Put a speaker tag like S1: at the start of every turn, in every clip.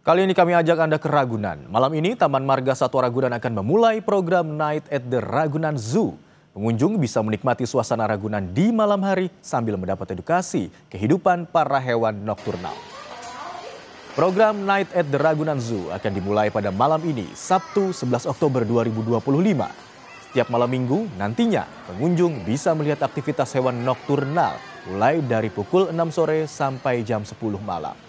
S1: Kali ini kami ajak Anda ke Ragunan. Malam ini Taman Marga Satwa Ragunan akan memulai program Night at the Ragunan Zoo. Pengunjung bisa menikmati suasana Ragunan di malam hari sambil mendapat edukasi kehidupan para hewan nokturnal. Program Night at the Ragunan Zoo akan dimulai pada malam ini, Sabtu 11 Oktober 2025. Setiap malam minggu nantinya pengunjung bisa melihat aktivitas hewan nokturnal mulai dari pukul 6 sore sampai jam 10 malam.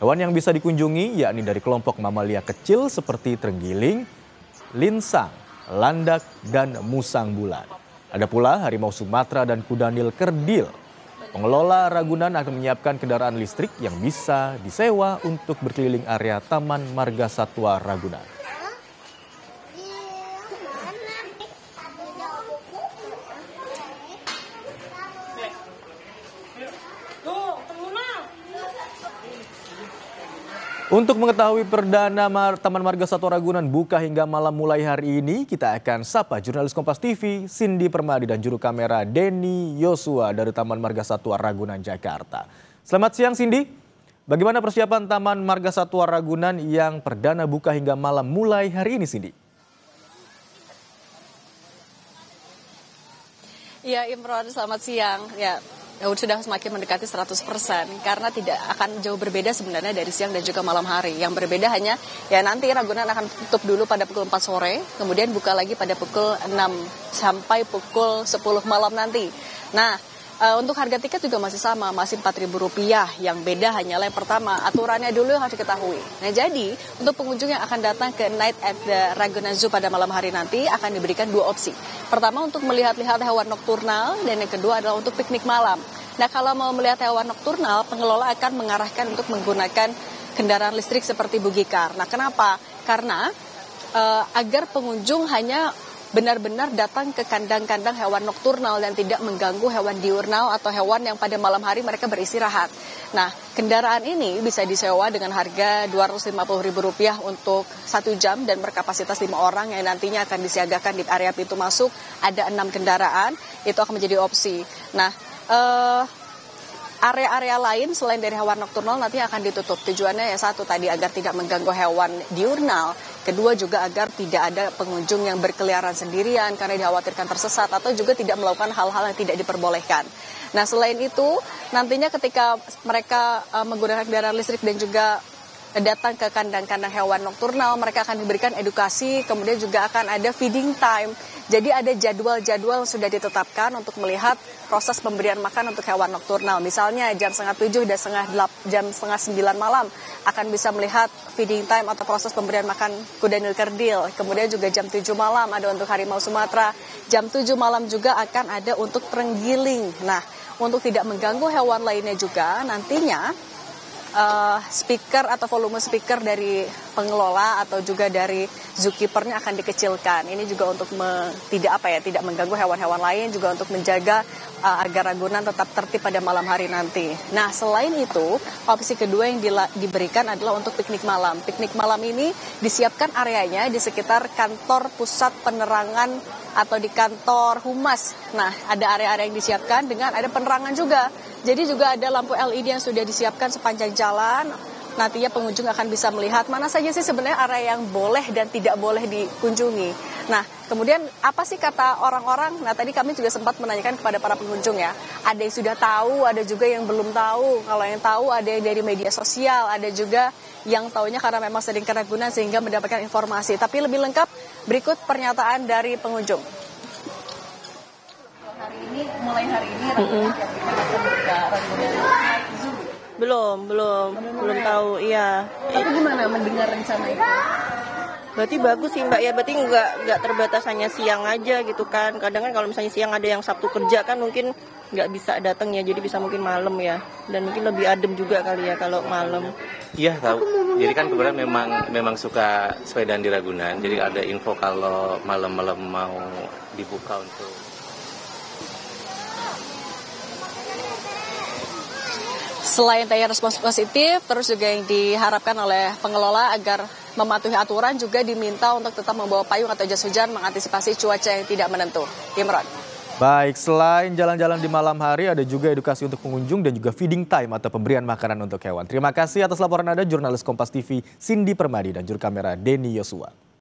S1: Hewan yang bisa dikunjungi yakni dari kelompok mamalia kecil seperti terenggiling, linsang, landak, dan musang bulan. Ada pula harimau Sumatera dan kudanil kerdil. Pengelola Ragunan akan menyiapkan kendaraan listrik yang bisa disewa untuk berkeliling area Taman Marga Satwa Ragunan. Untuk mengetahui perdana Taman Marga Satwa Ragunan buka hingga malam mulai hari ini, kita akan sapa jurnalis Kompas TV, Cindy Permadi dan juru kamera Denny Yosua dari Taman Marga Satwa Ragunan, Jakarta. Selamat siang Cindy, bagaimana persiapan Taman Marga Satwa Ragunan yang perdana buka hingga malam mulai hari ini Cindy?
S2: Ya Imron, selamat siang. Ya, sudah semakin mendekati 100% karena tidak akan jauh berbeda sebenarnya dari siang dan juga malam hari. Yang berbeda hanya ya nanti Ragunan akan tutup dulu pada pukul 4 sore, kemudian buka lagi pada pukul 6 sampai pukul 10 malam nanti. Nah, untuk harga tiket juga masih sama, masih Rp4.000. Yang beda hanyalah yang pertama, aturannya dulu yang harus diketahui. Nah, jadi untuk pengunjung yang akan datang ke Night at the Ragunan Zoo pada malam hari nanti akan diberikan dua opsi. Pertama untuk melihat-lihat hewan nokturnal dan yang kedua adalah untuk piknik malam. Nah, kalau mau melihat hewan nokturnal, pengelola akan mengarahkan untuk menggunakan kendaraan listrik seperti buggy car. Nah, kenapa? Karena agar pengunjung hanya benar-benar datang ke kandang-kandang hewan nokturnal dan tidak mengganggu hewan diurnal atau hewan yang pada malam hari mereka beristirahat. Nah, kendaraan ini bisa disewa dengan harga Rp250.000 untuk 1 jam dan berkapasitas 5 orang yang nantinya akan disiagakan di area pintu masuk. Ada 6 kendaraan, itu akan menjadi opsi. Nah, area-area lain selain dari hewan nokturnal nanti akan ditutup. Tujuannya ya satu tadi agar tidak mengganggu hewan diurnal. Kedua juga agar tidak ada pengunjung yang berkeliaran sendirian karena dikhawatirkan tersesat atau juga tidak melakukan hal-hal yang tidak diperbolehkan. Nah, selain itu nantinya ketika mereka menggunakan kendaraan listrik dan juga datang ke kandang-kandang hewan nokturnal, mereka akan diberikan edukasi, kemudian juga akan ada feeding time. Jadi ada jadwal-jadwal yang sudah ditetapkan untuk melihat proses pemberian makan untuk hewan nokturnal. Misalnya jam 6:30 dan jam 8:30 malam akan bisa melihat feeding time atau proses pemberian makan kudanil kerdil. Kemudian juga jam 7 malam ada untuk harimau Sumatera. Jam 7 malam juga akan ada untuk terenggiling. Nah, untuk tidak mengganggu hewan lainnya juga nantinya speaker atau volume speaker dari pengelola atau juga dari zookeepernya akan dikecilkan. Ini juga untuk tidak mengganggu hewan-hewan lain, juga untuk menjaga agar Ragunan tetap tertib pada malam hari nanti. Nah, selain itu, opsi kedua yang diberikan adalah untuk piknik malam. Piknik malam ini disiapkan areanya di sekitar kantor pusat penerangan atau di kantor humas. Nah, ada area-area yang disiapkan dengan ada penerangan juga. Jadi juga ada lampu LED yang sudah disiapkan sepanjang jalan. Nantinya pengunjung akan bisa melihat mana saja sih sebenarnya area yang boleh dan tidak boleh dikunjungi. Nah, kemudian apa sih kata orang-orang? Nah, tadi kami juga sempat menanyakan kepada para pengunjung ya. Ada yang sudah tahu, ada juga yang belum tahu. Kalau yang tahu ada yang dari media sosial, ada juga yang taunya karena memang sering ke Ragunan sehingga mendapatkan informasi. Tapi lebih lengkap berikut pernyataan dari pengunjung. Mulai hari ini Ragunan akan buka Ragunan Night Zoo.
S3: Belum tahu, iya.
S2: Tapi gimana mendengar rencana itu?
S3: Berarti bagus sih Mbak ya, berarti nggak terbatas hanya siang aja gitu kan. Kadang kan kalau misalnya siang ada yang Sabtu kerja kan mungkin nggak bisa datang ya, jadi bisa mungkin malam ya. Dan mungkin lebih adem juga kali ya kalau malam.
S4: Iya tahu. Jadi kan kebetulan memang suka sepedaan di Ragunan. Jadi ada info kalau malam-malam mau dibuka untuk
S2: Selain tanya respons positif, terus juga yang diharapkan oleh pengelola agar mematuhi aturan juga diminta untuk tetap membawa payung atau jas hujan mengantisipasi cuaca yang tidak menentu. Imron.
S1: Baik, selain jalan-jalan di malam hari, ada juga edukasi untuk pengunjung dan juga feeding time atau pemberian makanan untuk hewan. Terima kasih atas laporan Anda, jurnalis Kompas TV Cindy Permadi dan juru kamera Denny Yosua.